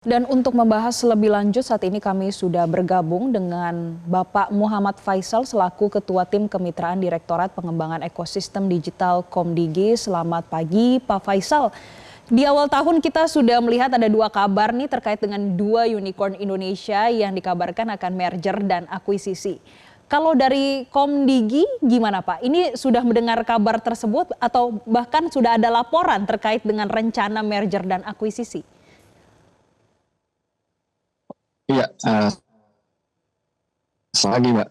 Dan untuk membahas lebih lanjut saat ini kami sudah bergabung dengan Bapak Muhammad Faisal selaku Ketua Tim Kemitraan Direktorat Pengembangan Ekosistem Digital Komdigi. Selamat pagi Pak Faisal. Di awal tahun kita sudah melihat ada dua kabar nih terkait dengan dua unicorn Indonesia yang dikabarkan akan merger dan akuisisi. Kalau dari Komdigi gimana Pak? Ini sudah mendengar kabar tersebut atau bahkan sudah ada laporan terkait dengan rencana merger dan akuisisi? Iya, lagi Mbak.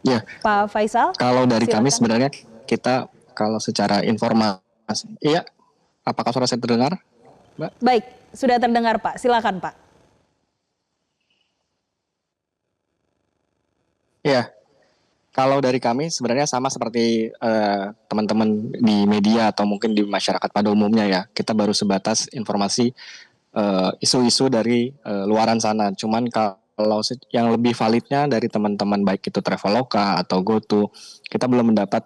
Ya, Pak Faisal, kalau dari kami silakan. sebenarnya kita kalau secara informasi, iya, apakah suara saya terdengar, Mbak? Baik, sudah terdengar Pak. Silakan Pak. Iya, kalau dari kami sebenarnya sama seperti teman-teman di media atau mungkin di masyarakat pada umumnya ya. Kita baru sebatas informasi isu-isu dari luaran sana. Cuman kalau yang lebih validnya dari teman-teman baik itu Traveloka atau GoTo, kita belum mendapat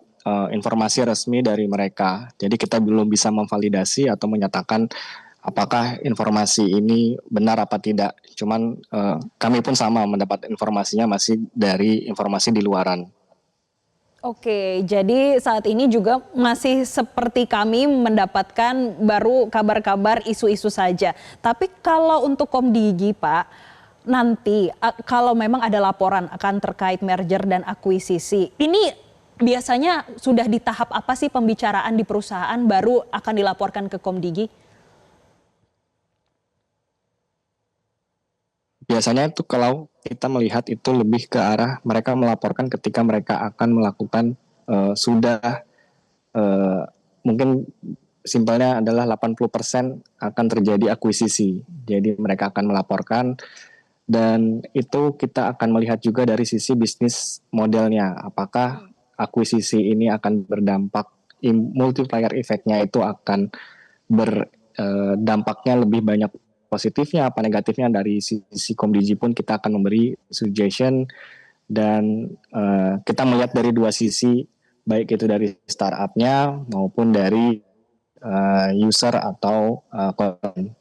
informasi resmi dari mereka. Jadi kita belum bisa memvalidasi atau menyatakan apakah informasi ini benar apa tidak. Cuman kami pun sama mendapat informasinya masih dari informasi di luaran. Oke, jadi saat ini juga masih seperti kami mendapatkan baru kabar-kabar isu-isu saja. Tapi kalau untuk Komdigi Pak, nanti kalau memang ada laporan akan terkait merger dan akuisisi, ini biasanya sudah di tahap apa sih pembicaraan di perusahaan baru akan dilaporkan ke Komdigi? Biasanya itu kalau kita melihat itu lebih ke arah mereka melaporkan ketika mereka akan melakukan sudah mungkin simpelnya adalah 80% akan terjadi akuisisi. Jadi mereka akan melaporkan dan itu kita akan melihat juga dari sisi bisnis modelnya. Apakah akuisisi ini akan berdampak multiplier efeknya itu akan berdampaknya lebih banyak positifnya apa negatifnya. Dari sisi Komdigi pun kita akan memberi suggestion dan kita melihat dari dua sisi, baik itu dari startupnya maupun dari user atau konten.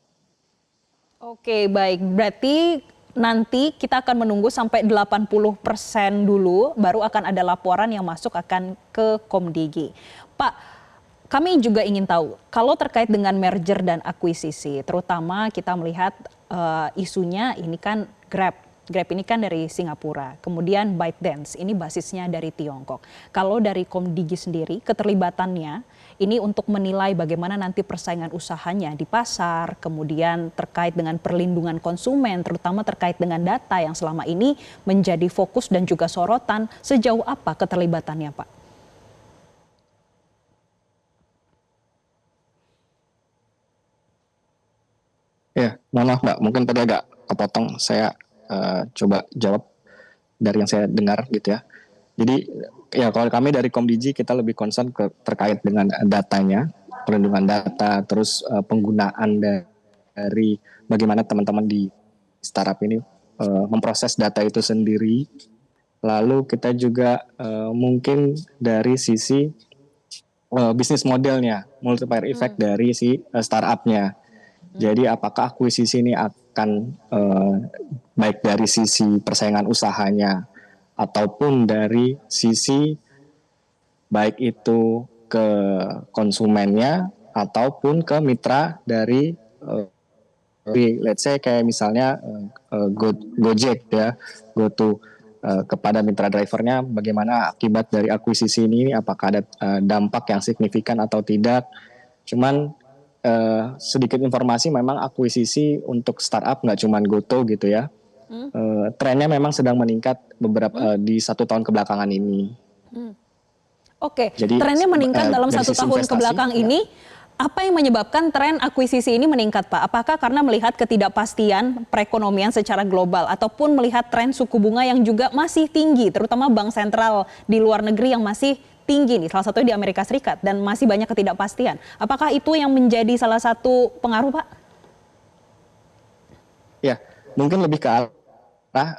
Oke, baik. Berarti nanti kita akan menunggu sampai 80% dulu, baru akan ada laporan yang masuk akan ke Komdigi. Pak, kami juga ingin tahu, kalau terkait dengan merger dan akuisisi, terutama kita melihat isunya ini kan Grab. Grab ini kan dari Singapura, kemudian ByteDance ini basisnya dari Tiongkok. Kalau dari Komdigi sendiri, keterlibatannya ini untuk menilai bagaimana nanti persaingan usahanya di pasar, kemudian terkait dengan perlindungan konsumen, terutama terkait dengan data yang selama ini menjadi fokus dan juga sorotan, sejauh apa keterlibatannya Pak? Ya, mohon maaf Mbak, mungkin tadi agak kepotong. Saya coba jawab dari yang saya dengar gitu ya. Jadi ya kalau kami dari Komdigi kita lebih concern terkait dengan datanya, perlindungan data, terus penggunaan dari bagaimana teman-teman di startup ini memproses data itu sendiri. Lalu kita juga mungkin dari sisi bisnis modelnya, multiplier effect dari si startupnya. Jadi apakah akuisisi ini akan baik dari sisi persaingan usahanya ataupun dari sisi baik itu ke konsumennya ataupun ke mitra dari let's say kayak misalnya Gojek ya, GoTo kepada mitra drivernya, bagaimana akibat dari akuisisi ini, apakah ada dampak yang signifikan atau tidak. Cuman sedikit informasi, memang akuisisi untuk startup nggak cuma GoTo gitu ya. Trennya memang sedang meningkat beberapa di 1 tahun kebelakangan ini. Oke, Jadi trennya meningkat dalam dari 1 sisi tahun investasi, kebelakang ya, ini. Apa yang menyebabkan tren akuisisi ini meningkat, Pak? Apakah karena melihat ketidakpastian perekonomian secara global ataupun melihat tren suku bunga yang juga masih tinggi, terutama bank sentral di luar negeri yang masih tinggi nih, salah satunya di Amerika Serikat dan masih banyak ketidakpastian. Apakah itu yang menjadi salah satu pengaruh, Pak? ya mungkin lebih ke arah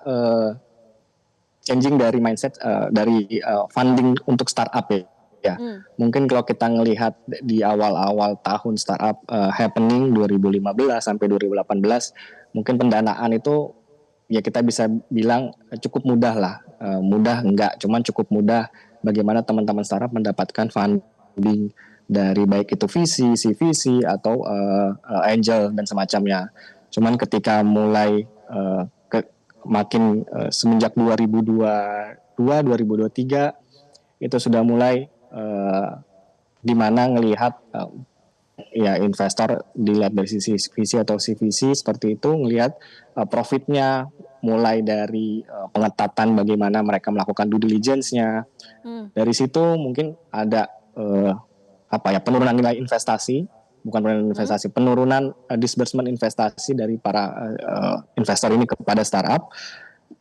changing dari mindset dari funding untuk startup ya. ya. Mungkin kalau kita ngelihat di awal-awal tahun startup happening 2015 sampai 2018, mungkin pendanaan itu ya kita bisa bilang cukup mudah lah. Mudah enggak, cuman cukup mudah bagaimana teman-teman startup mendapatkan funding dari baik itu VC, CVC atau angel dan semacamnya. Cuman ketika mulai makin semenjak 2022, 2023 itu sudah mulai di mana ngelihat ya investor dilihat dari sisi VC atau CVC seperti itu, ngelihat profitnya mulai dari pengetatan bagaimana mereka melakukan due diligence-nya. Dari situ mungkin ada penurunan nilai investasi, bukan penurunan investasi, penurunan disbursement investasi dari para investor ini kepada startup.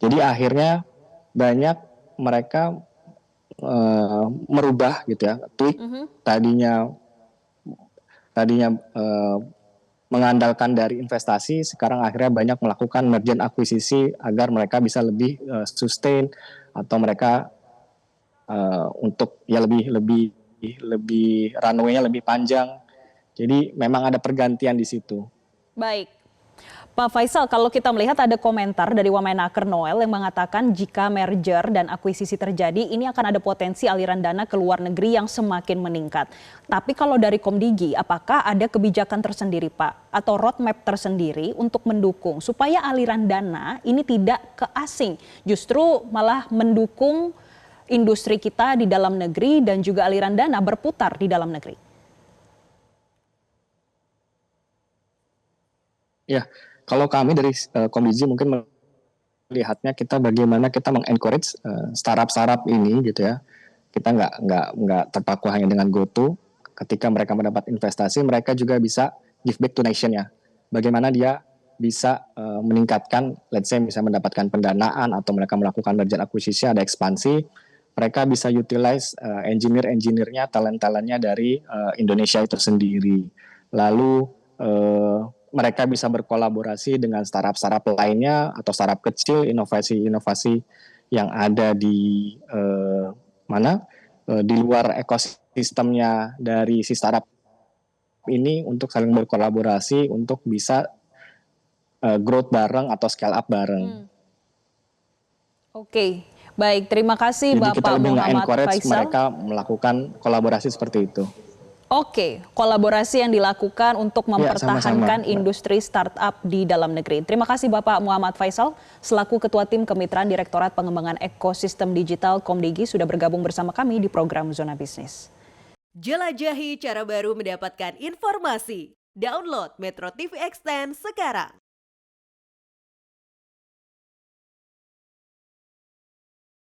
Jadi akhirnya banyak mereka merubah gitu ya, tweak tadinya mengandalkan dari investasi, sekarang akhirnya banyak melakukan merger akuisisi agar mereka bisa lebih sustain atau mereka untuk ya lebih runway-nya lebih panjang. Jadi memang ada pergantian di situ. Baik. Pak Faisal, kalau kita melihat ada komentar dari Wamenaker Noel yang mengatakan jika merger dan akuisisi terjadi, ini akan ada potensi aliran dana ke luar negeri yang semakin meningkat. Tapi kalau dari Komdigi, apakah ada kebijakan tersendiri Pak atau roadmap tersendiri untuk mendukung supaya aliran dana ini tidak ke asing, justru malah mendukung industri kita di dalam negeri dan juga aliran dana berputar di dalam negeri? Ya, kalau kami dari Komdigi mungkin melihatnya kita bagaimana kita mengencourage startup ini gitu ya. Kita nggak terpaku hanya dengan GoTo. Ketika mereka mendapat investasi, mereka juga bisa give back to nation ya. Bagaimana dia bisa meningkatkan, let's say misalnya mendapatkan pendanaan atau mereka melakukan merger akuisisi, ada ekspansi, mereka bisa utilize engineer-nya, talent-talentnya dari Indonesia itu sendiri. Lalu mereka bisa berkolaborasi dengan startup-startup lainnya atau startup kecil, inovasi-inovasi yang ada di di luar ekosistemnya dari si startup ini untuk saling berkolaborasi untuk bisa growth bareng atau scale up bareng. Oke, baik. Terima kasih Jadi kita Bapak lebih Muhammad nge-encourage Faisal. mereka melakukan kolaborasi seperti itu. Oke, kolaborasi yang dilakukan untuk mempertahankan sama-sama. industri startup di dalam negeri. Terima kasih Bapak Muhammad Faisal, selaku Ketua Tim Kemitraan Direktorat Pengembangan Ekosistem Digital Komdigi sudah bergabung bersama kami di program Zona Bisnis. Jelajahi cara baru mendapatkan informasi. Download Metro TV Extend sekarang.